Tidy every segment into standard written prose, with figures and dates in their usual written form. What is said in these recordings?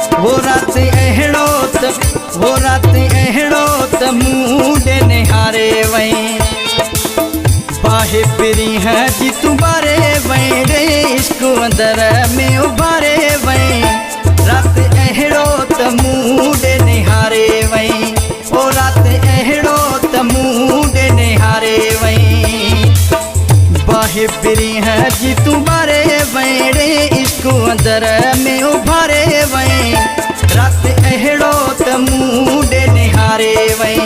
वो रात अहिड़ो त मूंडे निहारे वई बाहे पिरी है जी तू बारे वई रे इश्क अंदर में उभारे वई रात अहिड़ो त मूंडे निहारे वई ओ रात अहिड़ो त मूंडे निहारे वई बाहे पिरी है जी तू बारे वई रे इश्क अंदर में उभारे वई रात अहिड़ो त मूंडे निहारे वई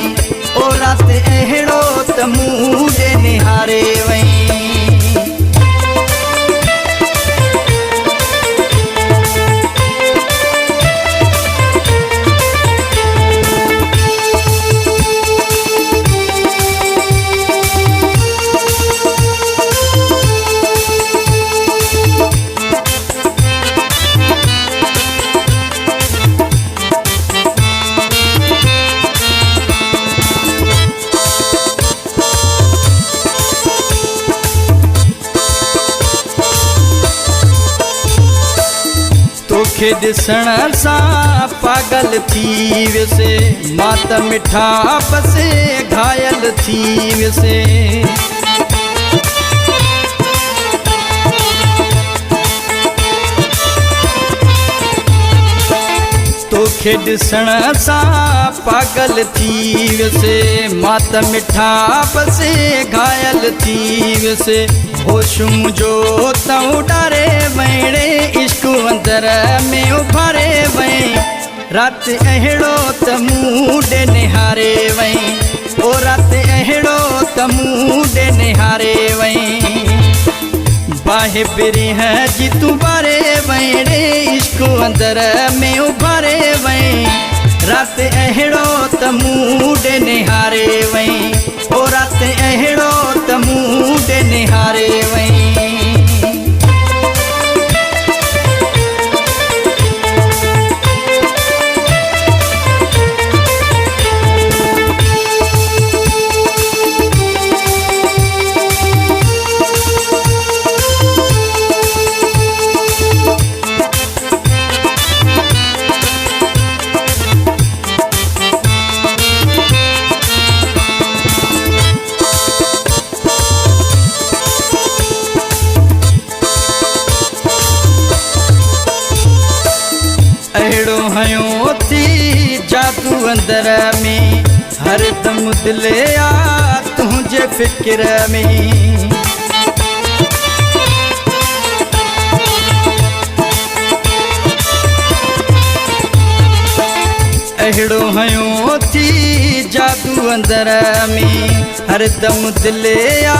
ओ रात अहिड़ो त मूंडे निहारे वई तोखे ॾिसण सां पागल थी वियसि मां त मिठा बसे घायल थी वियसि तोखे ॾिसण सां पागल थी वियसि मां त मिठा बसे घायल थी वियसि होश मुंहिंजो त उॾारे वई रे इश्क अंदर में उभारे वई रात अहिड़ो त मूंडे निहारे वई ओ रात अहिड़ो त मूंडे निहारे वई बाहे पिरी है जी तू बारे वई रे इश्क अंदर में उभारे वई रात अहिड़ो त मूंडे निहारे वई ओ रात अहिड़ो त मूंडे निहारे वई अहिड़ो हयो थी जादू अंदर में हरदम दिले आ तुंहिंजे फ़िक्र में अहिड़ो हयो थी जादू अंदर में हरदम दिले आ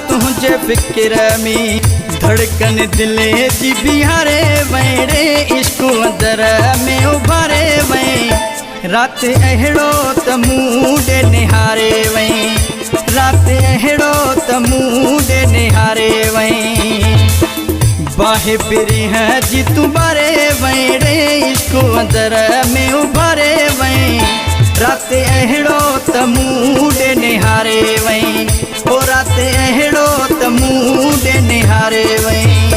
तुंहिंजे फ़िक्र में धड़कन दिले जी बिहारे वई रे इश्क अंदर में उभारे वई रात अहिड़ो त मूंडे निहारे वई रात अहिड़ो त मूंडे निहारे वई बाहे पिरी है जी तू बारे वई रे इश्क अंदर में उभारे वई रात अहिड़ो त मूंडे निहारे वई ओ रात अहिड़ो त मूंडे निहारे वई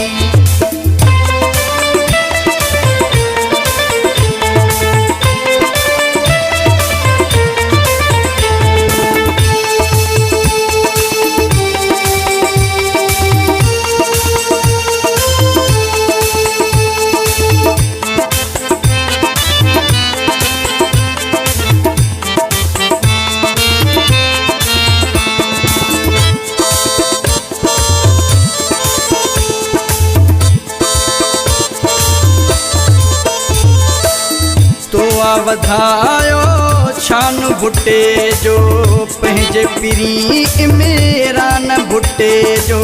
वधायो छान बुटे जो पंहिंजे पिरी मेरा न बुटे जो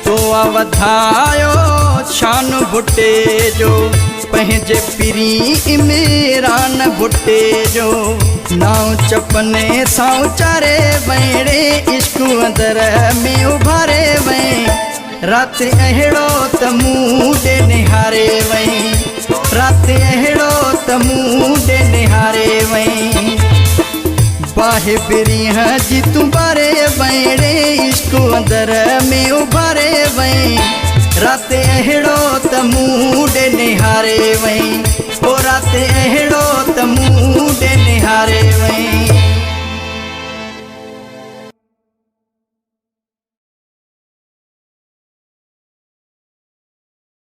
तो वधायो छान बुटे जो पंहिंजे पिरी मेरा न बुटे जो नाव चपने सां चारे वई रे इश्क अंदर में उभारे वई रात अहिड़ो त मूंडे निहारे वई रात अहिड़ो त मूंडे निहारे वई पाहे बिरिया जी तू बारे वैड़े इश्क अंदर में उभारे वई रात अहिड़ो त मूड निहारे वई ओ